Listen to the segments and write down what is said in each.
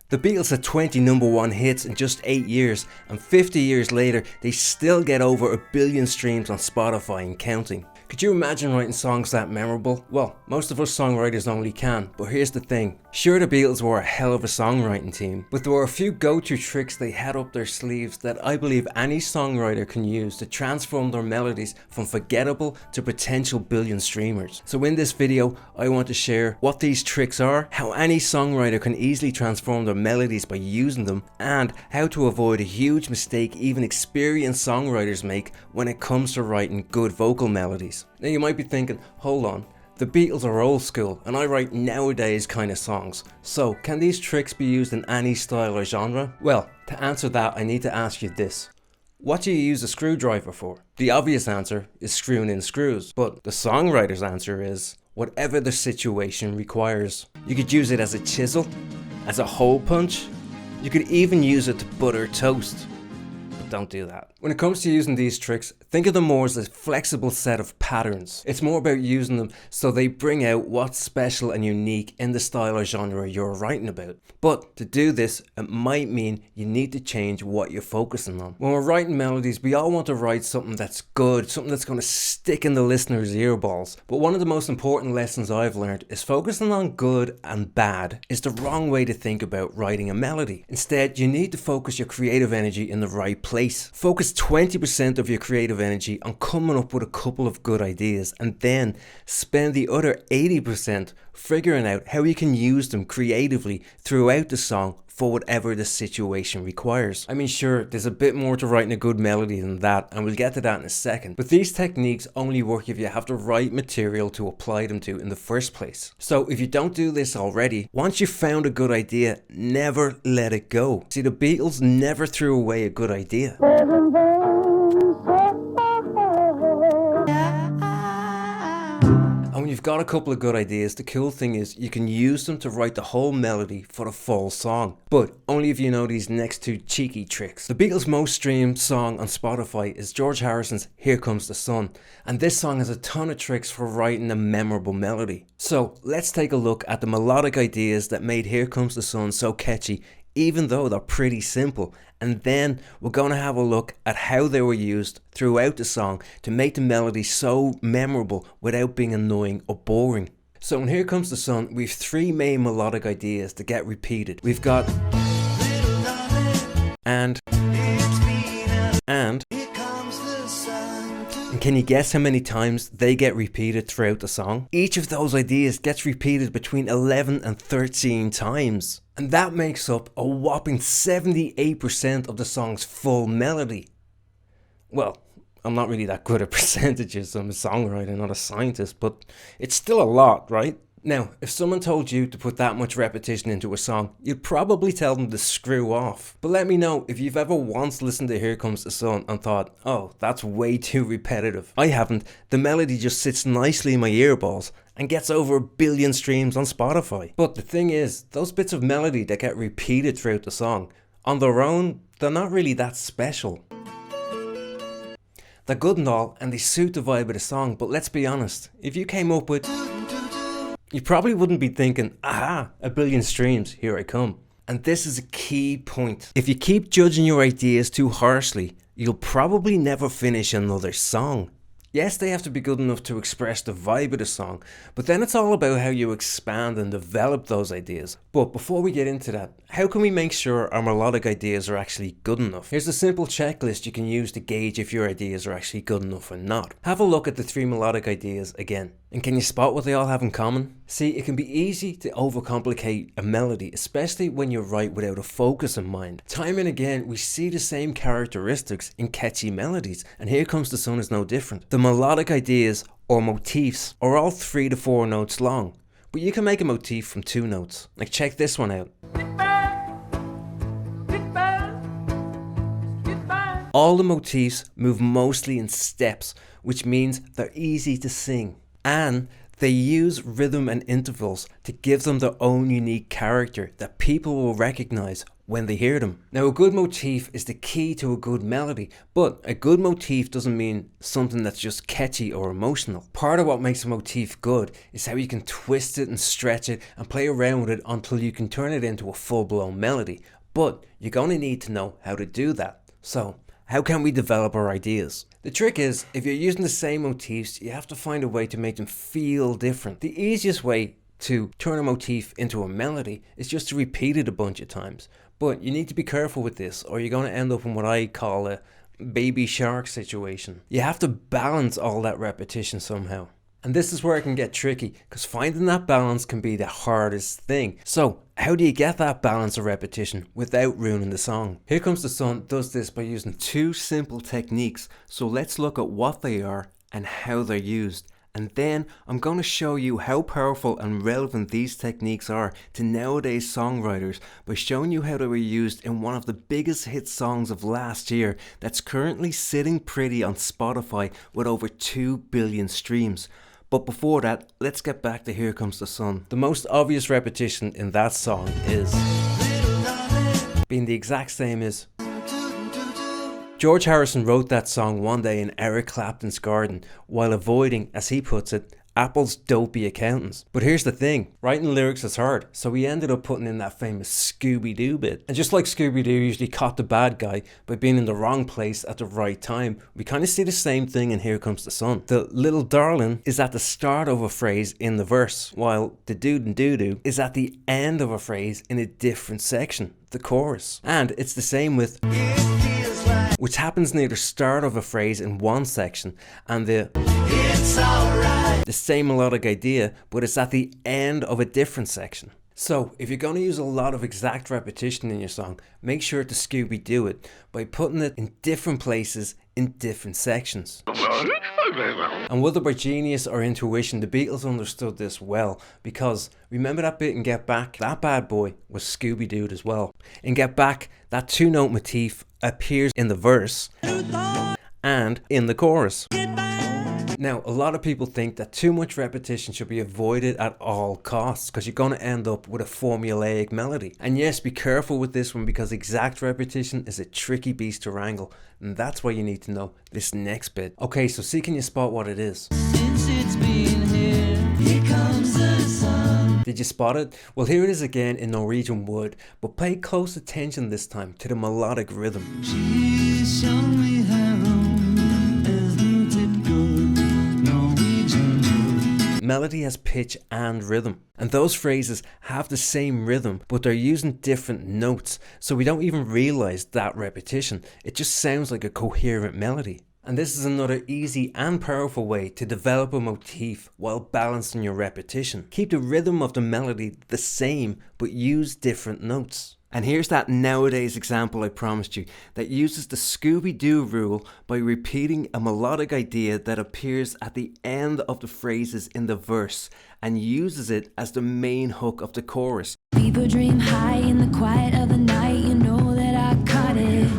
The Beatles had 20 #1 hits in just 8 years, and 50 years later they still get over 1 billion streams on Spotify and counting. Could you imagine writing songs that memorable? Well, most of us songwriters only can, but here's the thing. Sure, the Beatles were a hell of a songwriting team, but there were a few go-to tricks they had up their sleeves that I believe any songwriter can use to transform their melodies from forgettable to potential billion streamers. So in this video, I want to share what these tricks are, how any songwriter can easily transform their melodies by using them, and how to avoid a huge mistake even experienced songwriters make when it comes to writing good vocal melodies. Now you might be thinking, hold on, the Beatles are old school and I write nowadays kind of songs, so can these tricks be used in any style or genre? Well, to answer that I need to ask you this. What do you use a screwdriver for? The obvious answer is screwing in screws, but the songwriter's answer is whatever the situation requires. You could use it as a chisel, as a hole punch, you could even use it to butter toast. Don't do that. When it comes to using these tricks, think of them more as a flexible set of patterns. It's more about using them so they bring out what's special and unique in the style or genre you're writing about. But to do this, it might mean you need to change what you're focusing on. When we're writing melodies, we all want to write something that's good, something that's going to stick in the listener's earballs. But one of the most important lessons I've learned is focusing on good and bad is the wrong way to think about writing a melody. Instead, you need to focus your creative energy in the right place. Focus 20% of your creative energy on coming up with a couple of good ideas, and then spend the other 80% figuring out how you can use them creatively throughout the song for whatever the situation requires. I mean, sure, there's a bit more to writing a good melody than that, and we'll get to that in a second, but these techniques only work if you have the right material to apply them to in the first place. So if you don't do this already, once you've found a good idea, never let it go. See, the Beatles never threw away a good idea. And when you've got a couple of good ideas, the cool thing is you can use them to write the whole melody for the full song. But only if you know these next two cheeky tricks. The Beatles' most streamed song on Spotify is George Harrison's Here Comes the Sun. And this song has a ton of tricks for writing a memorable melody. So let's take a look at the melodic ideas that made Here Comes the Sun so catchy, even though they're pretty simple. And then we're going to have a look at how they were used throughout the song to make the melody so memorable without being annoying or boring. So in Here Comes the Sun, we have 3 main melodic ideas that get repeated. We've got and can you guess how many times they get repeated throughout the song? Each of those ideas gets repeated between 11 and 13 times. And that makes up a whopping 78% of the song's full melody. Well, I'm not really that good at percentages, I'm a songwriter, not a scientist, but it's still a lot, right? Now, if someone told you to put that much repetition into a song, you'd probably tell them to screw off. But let me know if you've ever once listened to Here Comes the Sun and thought, oh, that's way too repetitive. I haven't. The melody just sits nicely in my earballs and gets over 1 billion streams on Spotify. But the thing is, those bits of melody that get repeated throughout the song, on their own, they're not really that special. They're good and all, and they suit the vibe of the song, but let's be honest, if you came up with, you probably wouldn't be thinking, aha, 1 billion streams, here I come. And this is a key point. If you keep judging your ideas too harshly, you'll probably never finish another song. Yes, they have to be good enough to express the vibe of the song, but then it's all about how you expand and develop those ideas. But before we get into that, how can we make sure our melodic ideas are actually good enough? Here's a simple checklist you can use to gauge if your ideas are actually good enough or not. Have a look at the 3 melodic ideas again. And can you spot what they all have in common? See, it can be easy to overcomplicate a melody, especially when you write without a focus in mind. Time and again, we see the same characteristics in catchy melodies, and Here Comes the Sun is no different. The melodic ideas, or motifs, are all 3 to 4 notes long, but you can make a motif from 2 notes. Like, check this one out. All the motifs move mostly in steps, which means they're easy to sing. And They use rhythm and intervals to give them their own unique character that people will recognize when they hear them. Now, a good motif is the key to a good melody, but a good motif doesn't mean something that's just catchy or emotional. Part of what makes a motif good is how you can twist it and stretch it and play around with it until you can turn it into a full-blown melody. But you're going to need to know how to do that. So, how can we develop our ideas? The trick is, if you're using the same motifs, you have to find a way to make them feel different. The easiest way to turn a motif into a melody is just to repeat it a bunch of times. But you need to be careful with this, or you're going to end up in what I call a baby shark situation. You have to balance all that repetition somehow. And this is where it can get tricky, because finding that balance can be the hardest thing. So, how do you get that balance of repetition without ruining the song? Here Comes the Sun does this by using two simple techniques. So let's look at what they are and how they're used. And then I'm going to show you how powerful and relevant these techniques are to nowadays songwriters by showing you how they were used in one of the biggest hit songs of last year that's currently sitting pretty on Spotify with over 2 billion streams. But before that, let's get back to Here Comes the Sun. The most obvious repetition in that song is being the exact same as. George Harrison wrote that song one day in Eric Clapton's garden while avoiding, as he puts it, Apple's dopey accountants. But here's the thing, writing lyrics is hard, so he ended up putting in that famous Scooby-Doo bit. And just like Scooby-Doo usually caught the bad guy by being in the wrong place at the right time, we kind of see the same thing in Here Comes the Sun. The little darling is at the start of a phrase in the verse, while the dude and doo-doo is at the end of a phrase in a different section, the chorus. And it's the same with which happens near the start of a phrase in one section and the same melodic idea, but it's at the end of a different section. So if you're going to use a lot of exact repetition in your song, make sure to Scooby-Doo it by putting it in different places in different sections. And whether by genius or intuition, the Beatles understood this well, because remember that bit in Get Back? That bad boy was Scooby-Dooed as well. In Get Back, that two-note motif appears in the verse and in the chorus. Now, a lot of people think that too much repetition should be avoided at all costs because you're going to end up with a formulaic melody. And yes, be careful with this one because exact repetition is a tricky beast to wrangle, and that's why you need to know this next bit. Okay, so see, can you spot what it is? Since it's been here comes the sun. Did you spot it? Well, here it is again in Norwegian Wood, but pay close attention this time to the melodic rhythm. She's shown me her own. Melody has pitch and rhythm, and those phrases have the same rhythm, but they're using different notes, so we don't even realize that repetition. It just sounds like a coherent melody. And this is another easy and powerful way to develop a motif while balancing your repetition. Keep the rhythm of the melody the same, but use different notes. And here's that nowadays example I promised you that uses the Scooby-Doo rule by repeating a melodic idea that appears at the end of the phrases in the verse and uses it as the main hook of the chorus. People dream high in the quiet of the night, you know that I caught it.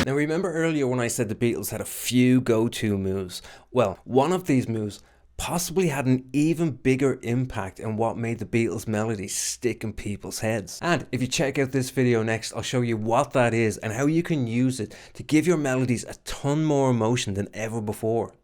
Now remember earlier when I said the Beatles had a few go-to moves? Well, one of these moves possibly had an even bigger impact on what made the Beatles melodies stick in people's heads. And if you check out this video next, I'll show you what that is and how you can use it to give your melodies a ton more emotion than ever before.